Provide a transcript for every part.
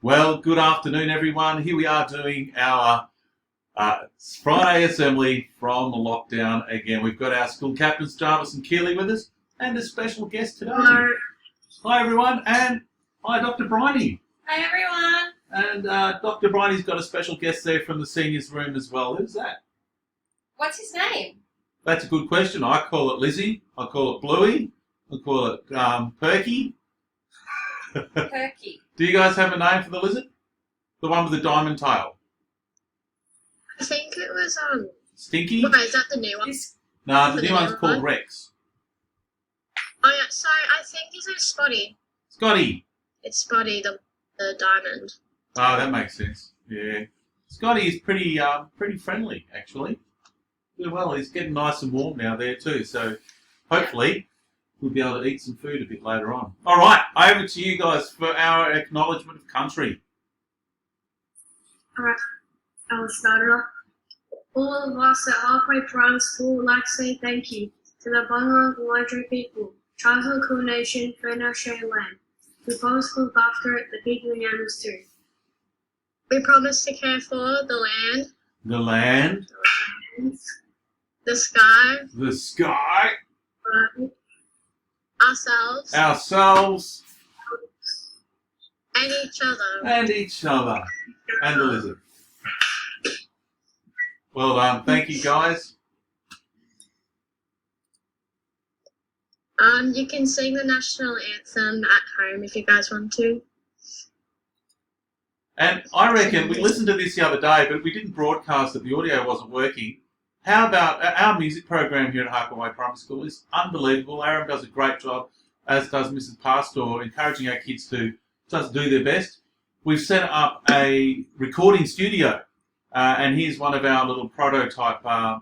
Well, good afternoon, everyone. Here we are doing our Friday assembly from lockdown again. We've got our school captains, Jarvis and Keely, with us, and a special guest today. Hello. Hi, everyone, and hi, Dr. Briony. Hi, everyone. And Dr. Briony's got a special guest there from the seniors room as well. Who's that? What's his name? That's a good question. I call it Lizzie. I call it Bluey. I call it Perky. Perky. Do you guys have a name for the lizard? The one with the diamond tail. I think it was Stinky? Wait, is that the new one? No, the new one's called Rex. Oh yeah, sorry, I think his name's Spotty. Scotty. It's Spotty, the diamond. Oh, that makes sense. Yeah. Scotty is pretty friendly, actually. Yeah, well, he's getting nice and warm now there too, so hopefully we'll be able to eat some food a bit later on. All right, over to you guys for our acknowledgement of country. Alright, I'll start it off. All of us at Halfway Primary School would like to say thank you to the Bunga Wurundjeri people, tribes of the Cool Nation, for our Australian land. We promise to look after it, the people and animals too. We promise to care for the land, The land, the sky, the sky, ourselves, and each other. and the lizard. Well done. Thank you, guys. You can sing the national anthem at home if you guys want to. And I reckon we listened to this the other day, but we didn't broadcast it. The audio wasn't working. How about our music program here at Harkaway Primary School is unbelievable. Aaron does a great job, as does Mrs. Pastor, encouraging our kids to just do their best. We've set up a recording studio, and here's one of our little prototype, one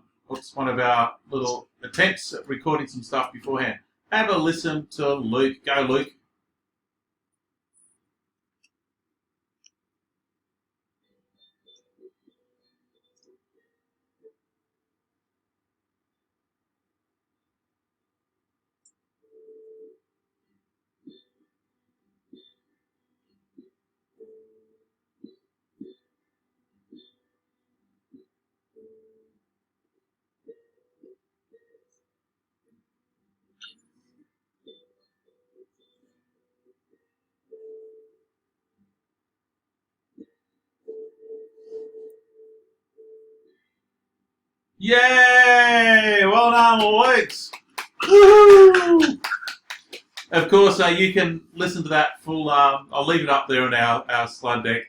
of our little attempts at recording some stuff beforehand. Have a listen to Luke. Go, Luke. Yay! Well done, Luke's. Woohoo! Of course, you can listen to that full. I'll leave it up there on our slide deck,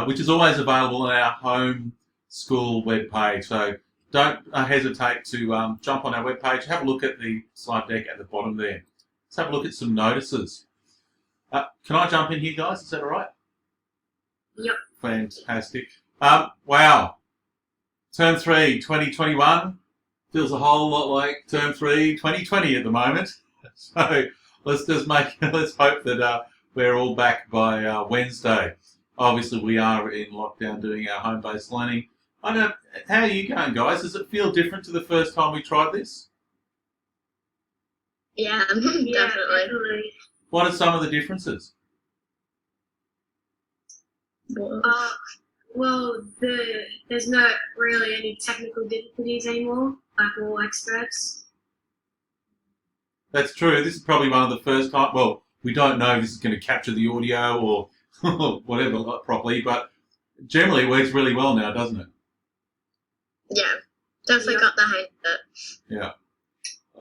which is always available on our home school webpage. So don't hesitate to jump on our webpage. Have a look at the slide deck at the bottom there. Let's have a look at some notices. Can I jump in here, guys? Is that all right? Yep. Fantastic. Wow. Term 3, 2021 feels a whole lot like Term 3, 2020 at the moment. So let's hope that we're all back by Wednesday. Obviously, we are in lockdown doing our home-based learning. I know, how are you going, guys? Does it feel different to the first time we tried this? Yeah, definitely. What are some of the differences? Well, there's not really any technical difficulties anymore, like all experts. That's true. This is probably one of the first time. Well, we don't know if this is going to capture the audio or whatever properly, but generally it works really well now, doesn't it? Yeah, definitely got the hang of it. Yeah.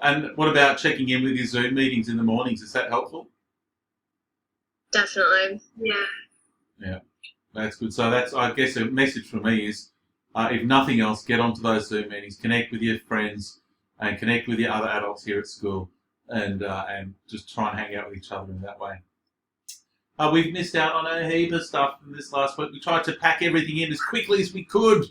And what about checking in with your Zoom meetings in the mornings? Is that helpful? Definitely. Yeah. That's good. So that's, I guess, a message from me is, if nothing else, get onto those Zoom meetings, connect with your friends, and connect with your other adults here at school, and just try and hang out with each other in that way. We've missed out on a heap of stuff in this last week. We tried to pack everything in as quickly as we could.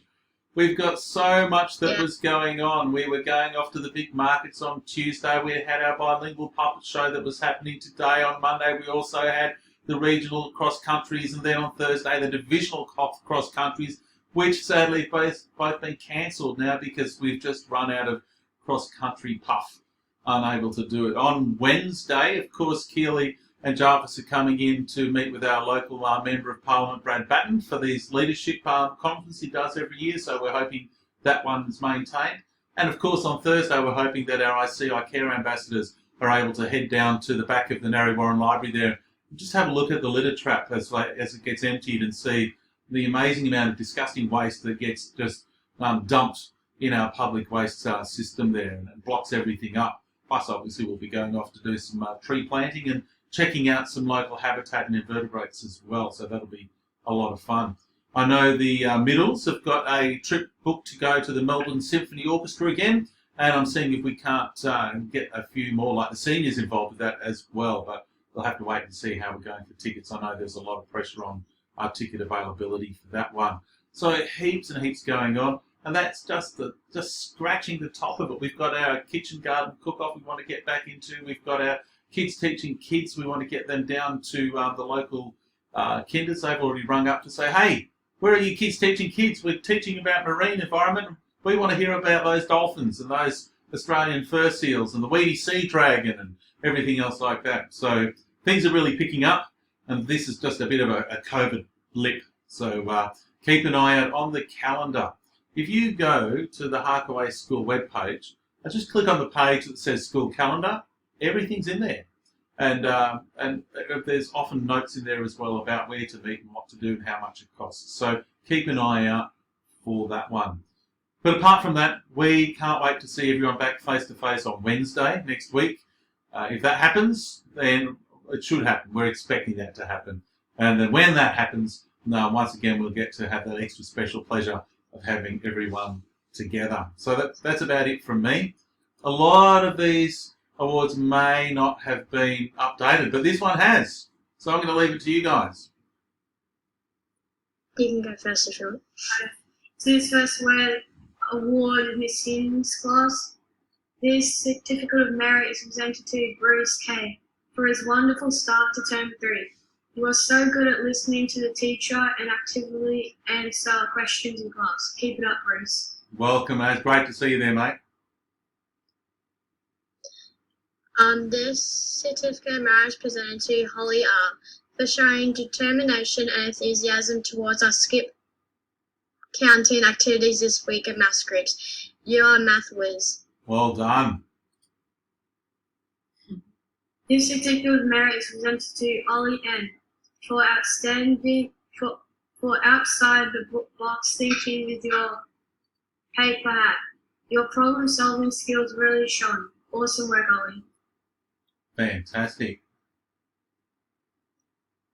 We've got so much that was going on. We were going off to the big markets on Tuesday. We had our bilingual puppet show that was happening today. On Monday, we also had the regional cross countries, and then on Thursday the divisional cross countries, which sadly both been cancelled now because we've just run out of cross country puff, unable to do it. On Wednesday, of course, Keely and Jarvis are coming in to meet with our local Member of Parliament, Brad Batten, for these leadership conference he does every year. So we're hoping that one is maintained. And of course, on Thursday, we're hoping that our ICI Care ambassadors are able to head down to the back of the Narre Warren Library there and just have a look at the litter trap as it gets emptied and see the amazing amount of disgusting waste that gets just dumped in our public waste system there and blocks everything up. Plus, obviously, we'll be going off to do some tree planting and checking out some local habitat and invertebrates as well. So that'll be a lot of fun. I know the middles have got a trip booked to go to the Melbourne Symphony Orchestra again, and I'm seeing if we can't get a few more like the seniors involved with that as well, but we'll have to wait and see how we're going for tickets. I know there's a lot of pressure on our ticket availability for that one. So heaps and heaps going on, and that's just scratching the top of it. We've got our kitchen garden cook-off we want to get back into. We've got our kids teaching kids. We want to get them down to the local kinders. They've already rung up to say, hey, where are you kids teaching kids? We're teaching about marine environment. We want to hear about those dolphins and those Australian fur seals and the weedy sea dragon and everything else like that. So things are really picking up, and this is just a bit of a COVID blip. So keep an eye out on the calendar. If you go to the Harkaway School webpage, just click on the page that says School Calendar. Everything's in there. And there's often notes in there as well about where to meet and what to do and how much it costs. So keep an eye out for that one. But apart from that, we can't wait to see everyone back face-to-face on Wednesday next week. If that happens, then it should happen. We're expecting that to happen. And then when that happens, once again, we'll get to have that extra special pleasure of having everyone together. So that's about it from me. A lot of these awards may not have been updated, but this one has. So I'm going to leave it to you guys. You can go first if you want. So this first award Miss Sims class. This certificate of merit is presented to Bruce K. for his wonderful start to term 3. He was so good at listening to the teacher and actively answer questions in class. Keep it up, Bruce. Welcome, it's great to see you there, mate. This certificate of merit is presented to Holly R. for showing determination and enthusiasm towards our skip counting activities this week at Maths Groups. You're a math whiz. Well done. This certificate of merit is presented to Ollie N. for outstanding for outside the box thinking with your paper hat. Your problem solving skills really shone. Awesome work, Ollie. Fantastic.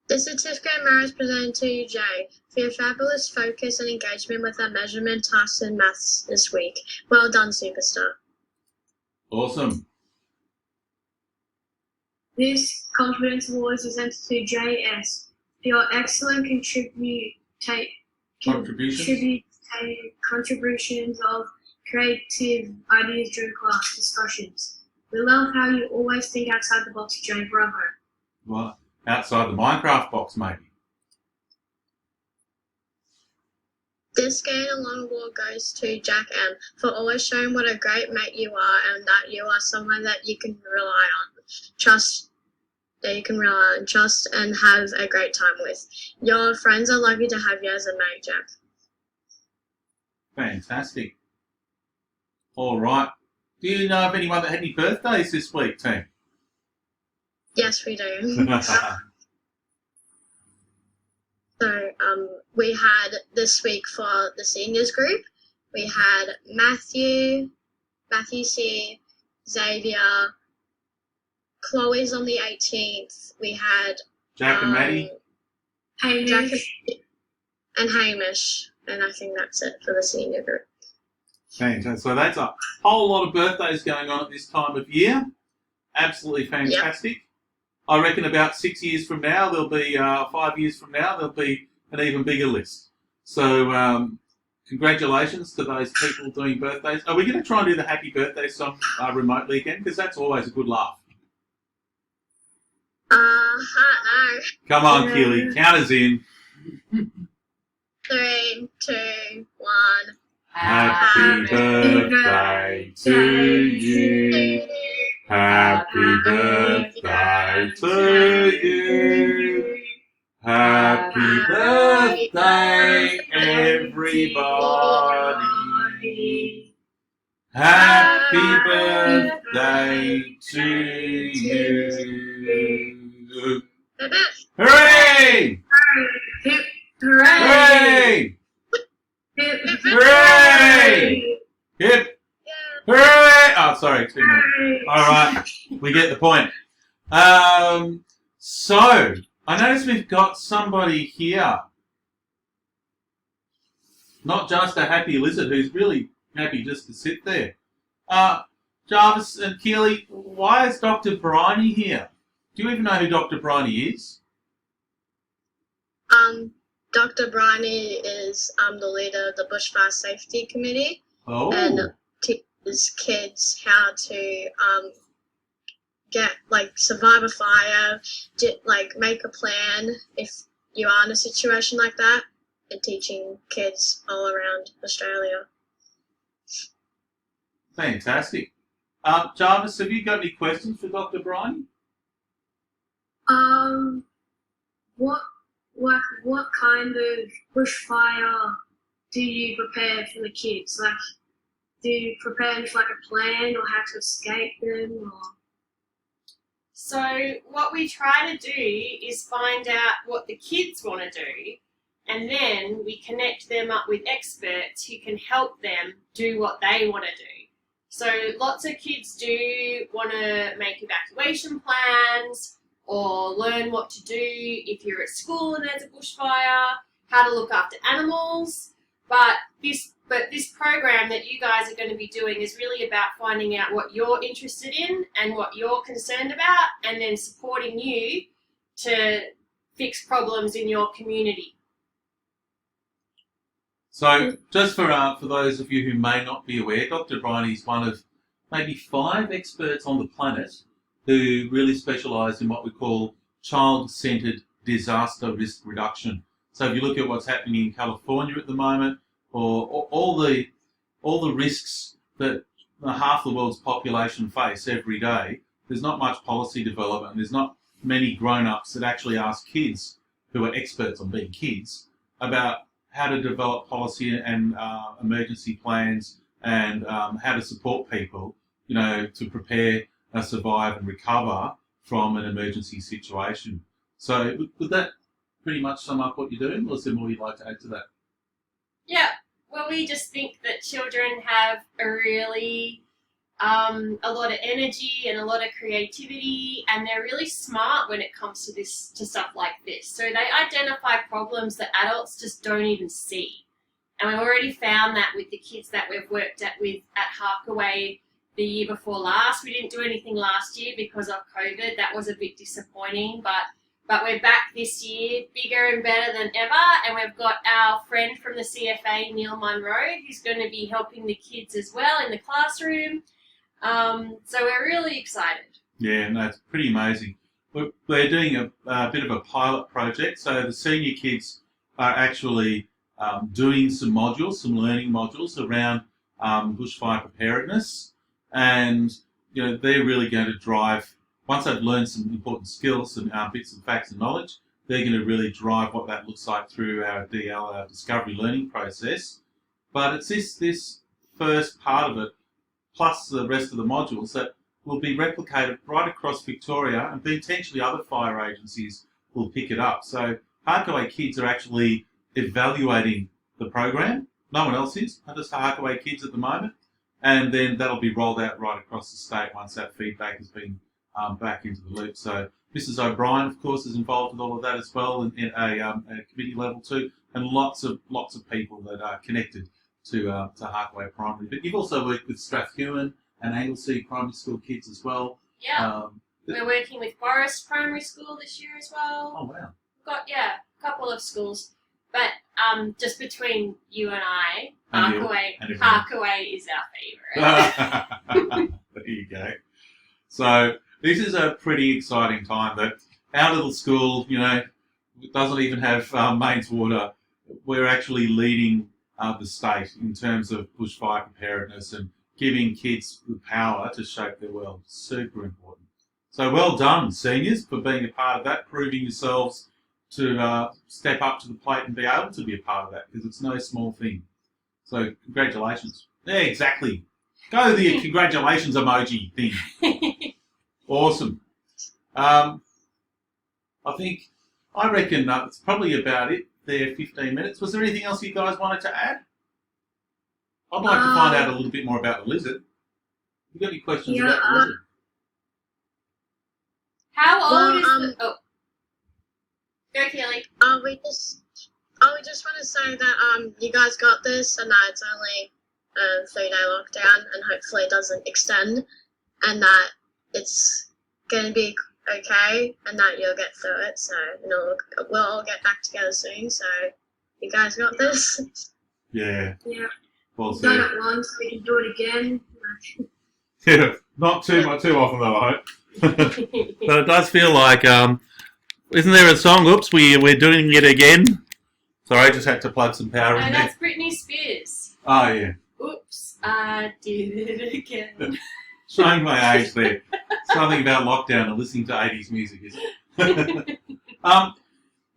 The certificate of merit is presented to Jay for your fabulous focus and engagement with our measurement tasks in maths this week. Well done, superstar. Awesome. This confidence award is presented to JS for your excellent contributions of creative ideas during class discussions. We love how you always think outside the box, Jay. Bravo. Well, outside the Minecraft box, maybe. This Gain Along award goes to Jack M for always showing what a great mate you are and that you are someone that you can rely on, trust, and have a great time with. Your friends are lucky to have you as a mate, Jack. Fantastic. All right. Do you know of anyone that had any birthdays this week, team? Yes, we do. So we had this week for the seniors group, we had Matthew C, Xavier, Chloe's on the 18th. We had Jack and Maddie. Hamish. And Hamish, and I think that's it for the senior group. Fantastic. So that's a whole lot of birthdays going on at this time of year. Absolutely fantastic. Yep. I reckon about 6 years from now, there'll be 5 years from now, there'll be an even bigger list. So congratulations to those people doing birthdays. Are we going to try and do the happy birthday song remotely again? Because that's always a good laugh. No. Come on, Keely, count us in. 3, 2, 1. Happy birthday to you. Happy birthday to you. Happy birthday, everybody. Happy birthday to you. Hooray! Hip, Hooray! hip, Hooray! Hip! Hooray! Oh, sorry, too many. All right, we get the point. So I notice we've got somebody here, not just a happy lizard who's really happy just to sit there. Jarvis and Keely, why is Dr. Briony here? Do you even know who Dr. Briony is? Dr. Briony is the leader of the Bushfire Safety Committee and teaches kids how to survive a fire, make a plan if you are in a situation like that, and teaching kids all around Australia. Fantastic. Jarvis, have you got any questions for Dr. Briony? What kind of bushfire do you prepare for the kids? Like, do you prepare them for a plan or how to escape them? Or? So what we try to do is find out what the kids want to do, and then we connect them up with experts who can help them do what they want to do. So lots of kids do want to make evacuation plans or learn what to do if you're at school and there's a bushfire, how to look after animals. But this program that you guys are going to be doing is really about finding out what you're interested in and what you're concerned about, and then supporting you to fix problems in your community. So, just for those of you who may not be aware, Dr. Briony is one of maybe 5 experts on the planet who really specialise in what we call child-centred disaster risk reduction. So, if you look at what's happening in California at the moment, or all the risks that half the world's population face every day, there's not much policy development. There's not many grown-ups that actually ask kids, who are experts on being kids, about how to develop policy and emergency plans and how to support people, to prepare, survive and recover from an emergency situation. So would that pretty much sum up what you're doing, or is there more you'd like to add to that? Yeah, well, we just think that children have a really a lot of energy and a lot of creativity, and they're really smart when it comes to stuff like this. So they identify problems that adults just don't even see. And we've already found that with the kids that we've worked with at Harkaway the year before last. We didn't do anything last year because of COVID. That was a bit disappointing, but we're back this year, bigger and better than ever, and we've got our friend from the CFA, Neil Munro, who's going to be helping the kids as well in the classroom. So we're really excited. Yeah, no, it's pretty amazing. We're doing a bit of a pilot project, so the senior kids are actually doing some learning modules around bushfire preparedness, and they're really going to drive. Once they've learned some important skills and bits of facts and knowledge, they're going to really drive what that looks like through our DL, our discovery learning process. But it's this first part of it, plus the rest of the modules, that will be replicated right across Victoria, and potentially other fire agencies will pick it up. So Harkaway kids are actually evaluating the program. No one else is, just Harkaway kids at the moment. And then that'll be rolled out right across the state once that feedback has been back into the loop. So Mrs. O'Brien, of course, is involved with all of that as well in a committee level too, and lots of people that are connected to Harkaway Primary. But you've also worked with Strathhuon and Anglesea Primary School kids as well. Yeah, we're working with Forest Primary School this year as well. Oh wow! We've got a couple of schools, but just between you and I, Harkaway is our favourite. There you go. So this is a pretty exciting time. That our little school, doesn't even have mains water. We're actually leading the state in terms of bushfire preparedness and giving kids the power to shape their world. Super important. So well done, seniors, for being a part of that, proving yourselves to step up to the plate and be able to be a part of that, because it's no small thing. So congratulations. Yeah, exactly. Go the congratulations emoji thing. Awesome. I reckon it's probably about it there, 15 minutes. Was there anything else you guys wanted to add? I'd like to find out a little bit more about the lizard. Have you got any questions about the lizard? How old is the... Oh. Go, Kelly. We just want to say that you guys got this, and that it's only a 3-day lockdown, and hopefully it doesn't extend, and that it's going to be okay, and that you'll get through it. So we'll all get back together soon. So you guys got this. Yeah. Yeah. Well We've done said. it once, we can do it again. Yeah, not too often though, I hope. But it does feel like, isn't there a song? Oops, we're doing it again. Sorry, I just had to plug some power in there. That's Briony Spears. Oh yeah. Oops, I did it again. Showing my age there. Something about lockdown and listening to 80s music, is it?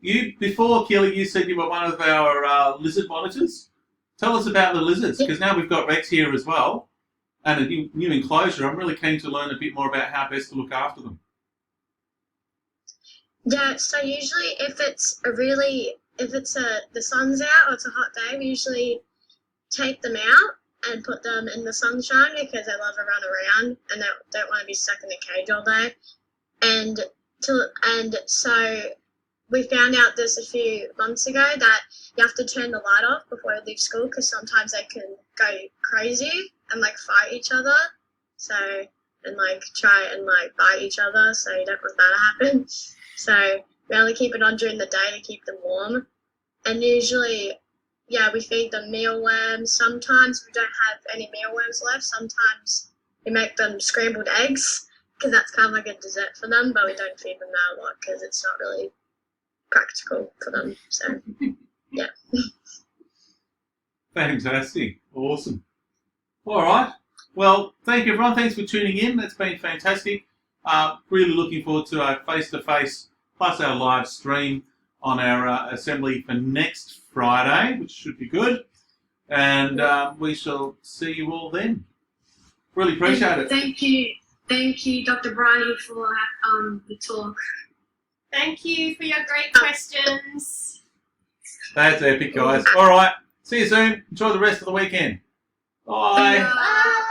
You before, Kelly, you said you were one of our lizard monitors. Tell us about the lizards, because now we've got Rex here as well, and a new enclosure. I'm really keen to learn a bit more about how best to look after them. Yeah, so usually if the sun's out or it's a hot day, we usually take them out and put them in the sunshine because they love to run around and they don't want to be stuck in a cage all day. And so we found out this a few months ago that you have to turn the light off before you leave school because sometimes they can go crazy and fight each other. So and try and bite each other. So you don't want that to happen. So we only keep it on during the day to keep them warm. And usually, yeah, we feed them mealworms. Sometimes we don't have any mealworms left. Sometimes we make them scrambled eggs because that's kind of like a dessert for them, but we don't feed them that a lot because it's not really practical for them. So, yeah. Fantastic. Awesome. All right. Well, thank you, everyone. Thanks for tuning in. That's been fantastic. Really looking forward to our face-to-face plus our live stream on our assembly for next Friday, which should be good. And we shall see you all then. Really appreciate it. Thank you, Dr. Briony, for the talk. Thank you for your great questions. That's epic, guys. All right. See you soon. Enjoy the rest of the weekend. Bye. Bye.